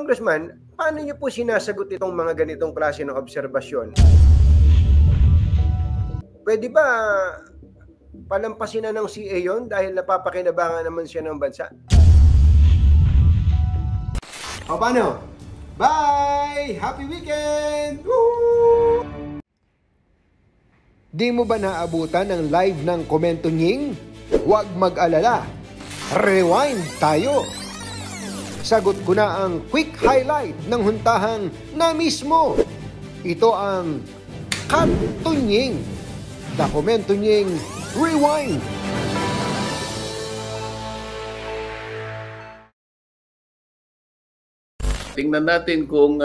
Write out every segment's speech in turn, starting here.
Congressman, paano niyo po sinasagot itong mga ganitong klase ng obserbasyon? Pwede ba palampasin na ng CA yun dahil napapakinabangan naman siya ng bansa? O paano? Bye! Happy weekend! Woo! Di mo ba naabutan ng live ng Komento Nying? Huwag mag-alala. Rewind tayo! Sagot ko na ang quick highlight ng huntahang na mismo. Ito ang Kanto Nying. The Komento Nying Rewind. Tingnan natin kung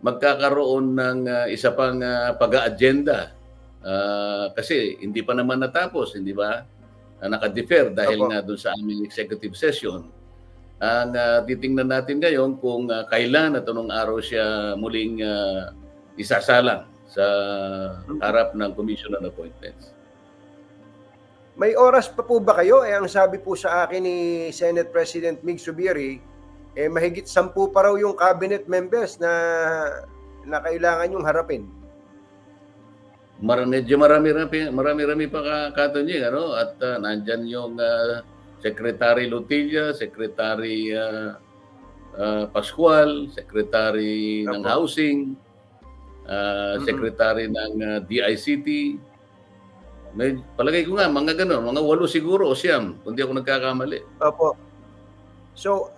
magkakaroon ng isa pang pag-aagenda. Kasi hindi pa naman natapos, hindi ba? Naka-defer dahil nga doon sa aming executive session. Ang titingnan natin ngayon kung kailan at anong araw siya muling isasalang sa harap ng Commission on Appointments. May oras pa po ba kayo? Ang sabi po sa akin ni Senate President Mig Zubiri, mahigit 10 pa raw yung cabinet members na kailangan yung harapin. Medyo marami pa Katonying, ano? At nandyan yung Secretary Lutilla, Secretary Pascual, Secretary ng Housing, Secretary ng DICT. Palagay ko nga, mga ganun, mga 8 siguro o 9, kung di ako nagkakamali. Opo. So,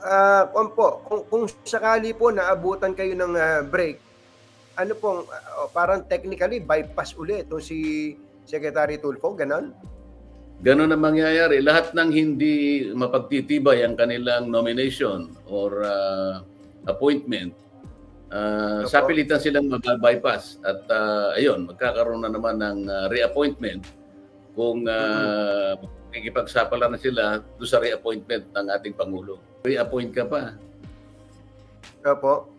kung sakali po naabutan kayo ng break, ano pong, parang technically bypass ulit itong si Secretary Tulfo, ganon? Ganon ang mangyayari. Lahat ng hindi mapagtitibay ang kanilang nomination or appointment, sapilitan silang mag-bypass. At ayun, magkakaroon na naman ng reappointment kung ikipagsapala na sila doon sa reappointment ng ating Pangulo. Reappoint ka pa. Opo.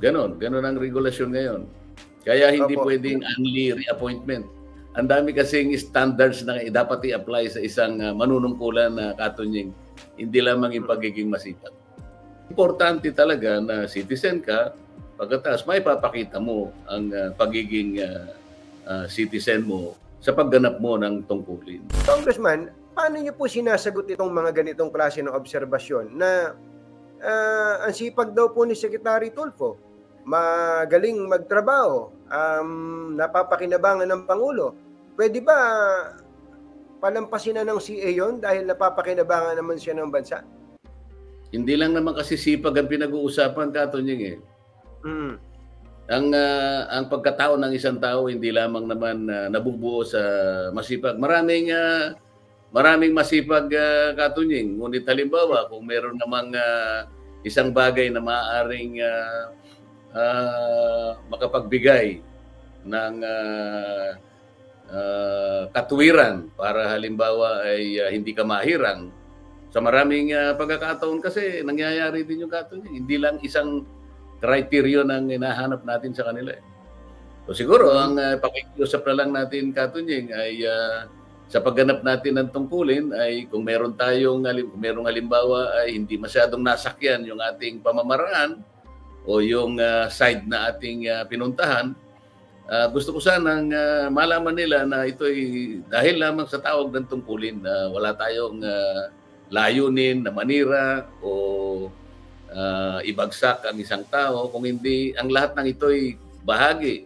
Ganon ang regulasyon ngayon. Kaya hindi pwedeng only reappointment. Ang dami kasing standards na dapat i-apply sa isang manunungkulan na Katonying. Hindi lamang yung pagiging masipag. Importante talaga na citizen ka, pagkatapos may papakita mo ang pagiging citizen mo sa pagganap mo ng tungkulin. Congressman, paano niyo po sinasagot itong mga ganitong klase ng obserbasyon na ang sipag daw po ni Secretary Tulfo, magaling magtrabaho, napapakinabangan ng Pangulo. Pwede ba palampasin na ng CA yun dahil napapakinabangan naman siya ng bansa? Hindi lang naman kasi sipag ang pinag-uusapan, Katonying Ang pagkatao ng isang tao hindi lamang naman nabubuo sa masipag. Maraming masipag, Katonying. Ngunit halimbawa, kung meron namang isang bagay na maaaring makapagbigay ng katuwiran para halimbawa ay hindi ka mahirang, sa maraming pagkakataon kasi nangyayari din yung Katonying. Hindi lang isang kriteriyo ng hinahanap natin sa kanila. So siguro ang pakikiusap na lang natin, Katonying, ay sa pagganap natin ng tungkulin ay kung merong halimbawa ay hindi masyadong nasakyan yung ating pamamaraan o yung side na ating pinuntahan, gusto ko sanang malaman nila na ito ay dahil lamang sa tawag ng tungkulin na wala tayong layunin na manira o ibagsak ang isang tao, kung hindi ang lahat ng ito ay bahagi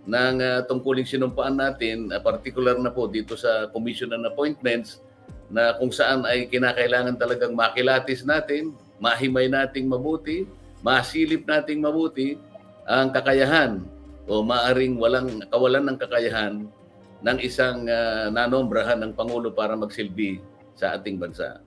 ng tungkuling sinumpaan natin, particular na po dito sa Commission on Appointments, na kung saan ay kinakailangan talagang makilatis natin, mahimay nating mabuti, masilip nating mabuti ang kakayahan o maaring kawalan ng kakayahan ng isang nanombrahan ng Pangulo para magsilbi sa ating bansa.